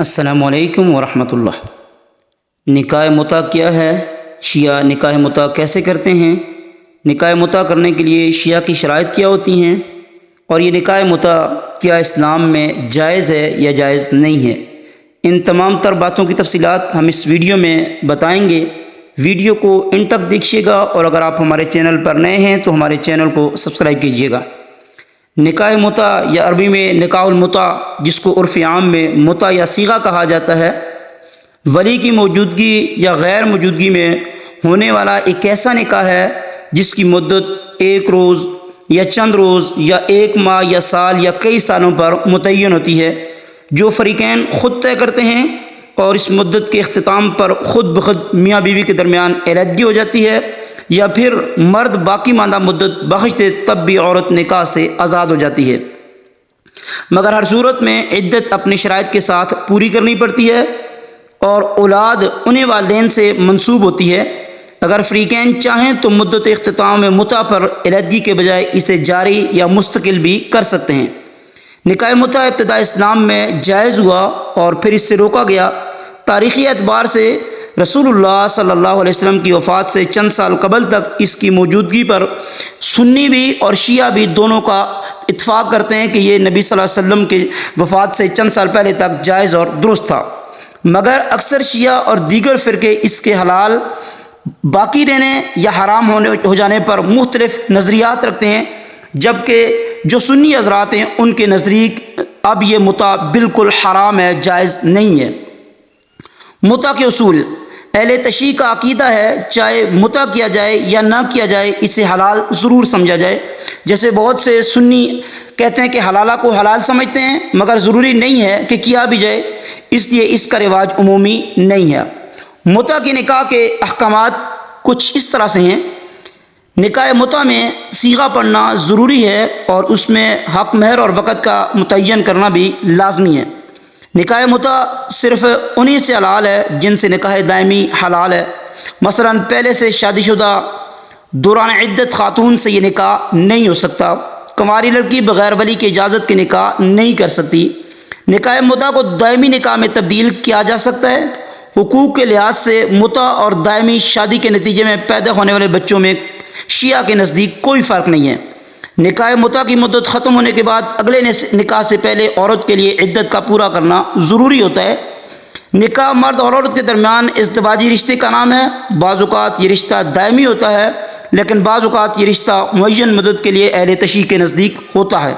السلام علیکم ورحمۃ اللہ۔ نکاح متع کیا ہے؟ شیعہ نکاح متع کیسے کرتے ہیں؟ نکاح متع کرنے کے لیے شیعہ کی شرائط کیا ہوتی ہیں؟ اور یہ نکاح متع کیا اسلام میں جائز ہے یا جائز نہیں ہے؟ ان تمام تر باتوں کی تفصیلات ہم اس ویڈیو میں بتائیں گے۔ ویڈیو کو ان تک دیکھیے گا، اور اگر آپ ہمارے چینل پر نئے ہیں تو ہمارے چینل کو سبسکرائب کیجیے گا۔ نکاح متع یا عربی میں نکاح المتع، جس کو عرف عام میں متع یا صیغہ کہا جاتا ہے، ولی کی موجودگی یا غیر موجودگی میں ہونے والا ایک ایسا نکاح ہے جس کی مدت ایک روز یا چند روز یا ایک ماہ یا سال یا کئی سالوں پر متعین ہوتی ہے، جو فریقین خود طے کرتے ہیں، اور اس مدت کے اختتام پر خود بخود میاں بیوی کے درمیان علیحدگی ہو جاتی ہے، یا پھر مرد باقی ماندہ مدت بخش دے تب بھی عورت نکاح سے آزاد ہو جاتی ہے، مگر ہر صورت میں عدت اپنی شرائط کے ساتھ پوری کرنی پڑتی ہے، اور اولاد انہیں والدین سے منسوب ہوتی ہے۔ اگر فریقین چاہیں تو مدت اختتام متع پر علیحدگی کے بجائے اسے جاری یا مستقل بھی کر سکتے ہیں۔ نکاح متع ابتدا اسلام میں جائز ہوا اور پھر اس سے روکا گیا۔ تاریخی اعتبار سے رسول اللہ صلی اللہ علیہ وسلم کی وفات سے چند سال قبل تک اس کی موجودگی پر سنی بھی اور شیعہ بھی دونوں کا اتفاق کرتے ہیں کہ یہ نبی صلی اللہ علیہ وسلم کی وفات سے چند سال پہلے تک جائز اور درست تھا، مگر اکثر شیعہ اور دیگر فرقے اس کے حلال باقی رہنے یا حرام ہو جانے پر مختلف نظریات رکھتے ہیں، جبکہ جو سنی حضرات ہیں ان کے نزدیک اب یہ متع بالکل حرام ہے، جائز نہیں ہے۔ متع کے اصول: اہل تشیع کا عقیدہ ہے چاہے متع کیا جائے یا نہ کیا جائے اسے حلال ضرور سمجھا جائے۔ جیسے بہت سے سنی کہتے ہیں کہ حلالہ کو حلال سمجھتے ہیں، مگر ضروری نہیں ہے کہ کیا بھی جائے، اس لیے اس کا رواج عمومی نہیں ہے۔ متع کے نکاح کے احکامات کچھ اس طرح سے ہیں۔ نکاح متع میں صیغہ پڑھنا ضروری ہے، اور اس میں حق مہر اور وقت کا متعین کرنا بھی لازمی ہے۔ نکاح متع صرف انہی سے حلال ہے جن سے نکاح دائمی حلال ہے۔ مثلا پہلے سے شادی شدہ دوران عدت خاتون سے یہ نکاح نہیں ہو سکتا۔ کنواری لڑکی بغیر ولی کی اجازت کے نکاح نہیں کر سکتی۔ نکاح متع کو دائمی نکاح میں تبدیل کیا جا سکتا ہے۔ حقوق کے لحاظ سے متع اور دائمی شادی کے نتیجے میں پیدا ہونے والے بچوں میں شیعہ کے نزدیک کوئی فرق نہیں ہے۔ نکاح متع کی مدت ختم ہونے کے بعد اگلے نکاح سے پہلے عورت کے لیے عدت کا پورا کرنا ضروری ہوتا ہے۔ نکاح مرد اور عورت کے درمیان ازدواجی رشتے کا نام ہے۔ بعض اوقات یہ رشتہ دائمی ہوتا ہے، لیکن بعض اوقات یہ رشتہ معین مدت کے لیے اہل تشیع کے نزدیک ہوتا ہے۔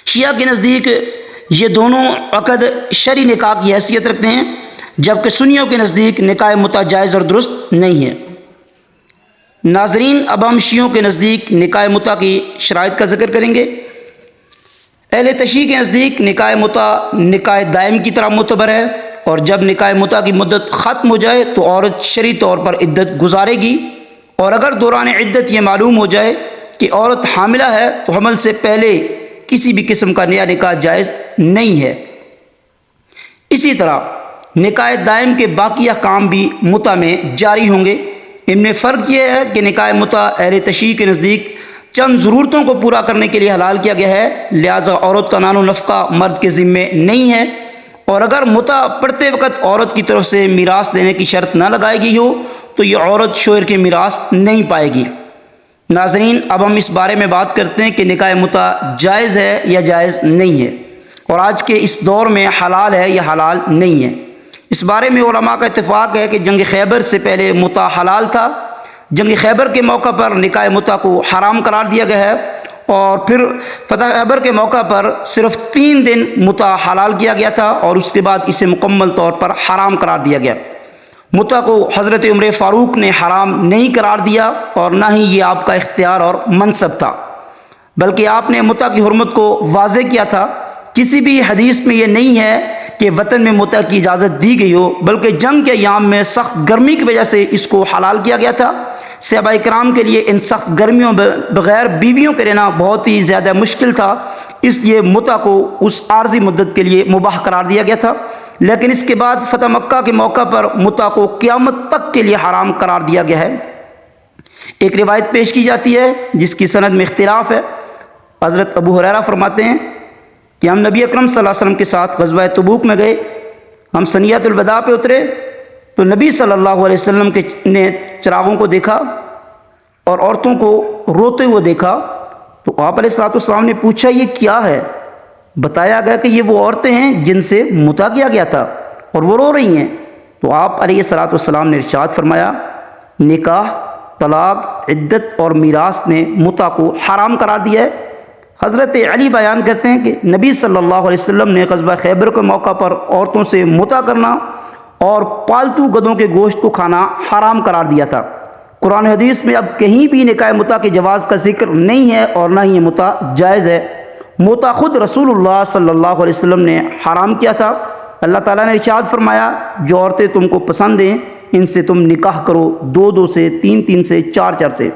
شیعہ کے نزدیک یہ دونوں عقد شرعی نکاح کی حیثیت رکھتے ہیں، جبکہ سنیوں کے نزدیک نکاح متع جائز اور درست نہیں ہے۔ ناظرین، اب ہم شیعوں کے نزدیک نکاح متع کی شرائط کا ذکر کریں گے۔ اہل تشیع کے نزدیک نکاح متع نکاح دائم کی طرح معتبر ہے، اور جب نکاح متع کی مدت ختم ہو جائے تو عورت شرعی طور پر عدت گزارے گی، اور اگر دوران عدت یہ معلوم ہو جائے کہ عورت حاملہ ہے تو حمل سے پہلے کسی بھی قسم کا نیا نکاح جائز نہیں ہے۔ اسی طرح نکاح دائم کے باقی احکام بھی متع میں جاری ہوں گے۔ ان میں فرق یہ ہے کہ نکاح متع اہل تشیع کے نزدیک چند ضرورتوں کو پورا کرنے کے لیے حلال کیا گیا ہے، لہذا عورت کا نان و نفقہ مرد کے ذمے نہیں ہے، اور اگر متع پڑھتے وقت عورت کی طرف سے میراث دینے کی شرط نہ لگائی گئی ہو تو یہ عورت شوہر کے میراث نہیں پائے گی۔ ناظرین، اب ہم اس بارے میں بات کرتے ہیں کہ نکاح متع جائز ہے یا جائز نہیں ہے، اور آج کے اس دور میں حلال ہے یا حلال نہیں ہے۔ اس بارے میں علماء کا اتفاق ہے کہ جنگ خیبر سے پہلے متع حلال تھا۔ جنگ خیبر کے موقع پر نکاح متع کو حرام قرار دیا گیا ہے، اور پھر فتح خیبر کے موقع پر صرف 3 دن متع حلال کیا گیا تھا، اور اس کے بعد اسے مکمل طور پر حرام قرار دیا گیا۔ متع کو حضرت عمر فاروق نے حرام نہیں قرار دیا، اور نہ ہی یہ آپ کا اختیار اور منصب تھا، بلکہ آپ نے متع کی حرمت کو واضح کیا تھا۔ کسی بھی حدیث میں یہ نہیں ہے کہ وطن میں متع کی اجازت دی گئی ہو، بلکہ جنگ کے ایام میں سخت گرمی کی وجہ سے اس کو حلال کیا گیا تھا۔ صحابہ کرام کے لیے ان سخت گرمیوں بغیر بیویوں کے رہنا بہت ہی زیادہ مشکل تھا، اس لیے متع کو اس عارضی مدت کے لیے مباح قرار دیا گیا تھا، لیکن اس کے بعد فتح مکہ کے موقع پر متع کو قیامت تک کے لیے حرام قرار دیا گیا ہے۔ ایک روایت پیش کی جاتی ہے جس کی سند میں اختلاف ہے۔ حضرت ابو ہریرہ فرماتے ہیں کہ ہم نبی اکرم صلی اللہ علیہ وسلم کے ساتھ غزوہ تبوک میں گئے، ہم ثنیۃ الوداع پہ اترے تو نبی صلی اللہ علیہ وسلم نے چراغوں کو دیکھا اور عورتوں کو روتے ہوئے دیکھا، تو آپ علیہ السلام نے پوچھا یہ کیا ہے؟ بتایا گیا کہ یہ وہ عورتیں ہیں جن سے متع کیا گیا تھا اور وہ رو رہی ہیں۔ تو آپ علیہ السلام نے ارشاد فرمایا نکاح، طلاق، عدت اور میراث نے متع کو حرام قرار دیا ہے۔ حضرت علی بیان کرتے ہیں کہ نبی صلی اللہ علیہ وسلم نے غزوہ خیبر کے موقع پر عورتوں سے متع کرنا اور پالتو گدھوں کے گوشت کو کھانا حرام قرار دیا تھا۔ قرآن حدیث میں اب کہیں بھی نکاح متع کے جواز کا ذکر نہیں ہے اور نہ ہی یہ متع جائز ہے۔ متع خود رسول اللہ صلی اللہ علیہ وسلم نے حرام کیا تھا۔ اللہ تعالیٰ نے ارشاد فرمایا جو عورتیں تم کو پسند ہیں ان سے تم نکاح کرو، 2 سے، 3 سے، 4 سے،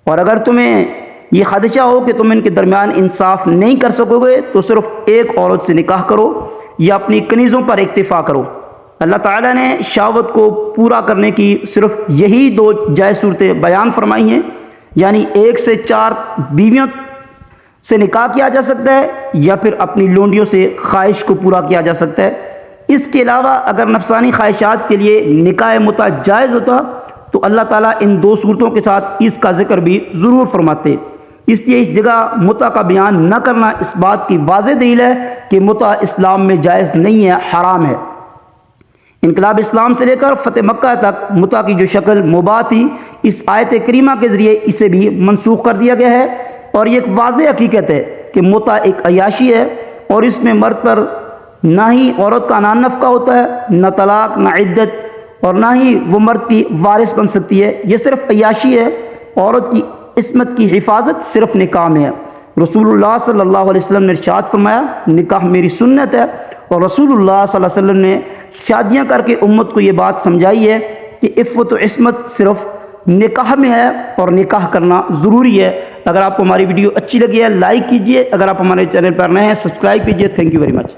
اور اگر تمہیں یہ خدشہ ہو کہ تم ان کے درمیان انصاف نہیں کر سکو گے تو صرف ایک عورت سے نکاح کرو یا اپنی کنیزوں پر اکتفا کرو۔ اللہ تعالیٰ نے شہوت کو پورا کرنے کی صرف یہی 2 جائز صورتیں بیان فرمائی ہیں، یعنی 1 سے 4 بیویوں سے نکاح کیا جا سکتا ہے یا پھر اپنی لونڈیوں سے خواہش کو پورا کیا جا سکتا ہے۔ اس کے علاوہ اگر نفسانی خواہشات کے لیے نکاح متع جائز ہوتا تو اللہ تعالیٰ ان 2 صورتوں کے ساتھ اس کا ذکر بھی ضرور فرماتے۔ اس لیے اس جگہ متع کا بیان نہ کرنا اس بات کی واضح دلیل ہے کہ متع اسلام میں جائز نہیں ہے، حرام ہے۔ انقلاب اسلام سے لے کر فتح مکہ تک متع کی جو شکل مباح تھی، اس آیت کریمہ کے ذریعے اسے بھی منسوخ کر دیا گیا ہے، اور یہ ایک واضح حقیقت ہے کہ متع ایک عیاشی ہے اور اس میں مرد پر نہ ہی عورت کا نان نفقہ ہوتا ہے، نہ طلاق، نہ عدت، اور نہ ہی وہ مرد کی وارث بن سکتی ہے۔ یہ صرف عیاشی ہے۔ عورت کی عصمت کی حفاظت صرف نکاح میں ہے۔ رسول اللہ صلی اللہ علیہ وسلم نے ارشاد فرمایا نکاح میری سنت ہے، اور رسول اللہ صلی اللہ علیہ وسلم نے شادیاں کر کے امت کو یہ بات سمجھائی ہے کہ عفت و عصمت صرف نکاح میں ہے اور نکاح کرنا ضروری ہے۔ اگر آپ کو ہماری ویڈیو اچھی لگی ہے لائک کیجئے، اگر آپ ہمارے چینل پر نئے ہیں سبسکرائب کیجئے۔ Thank you very much.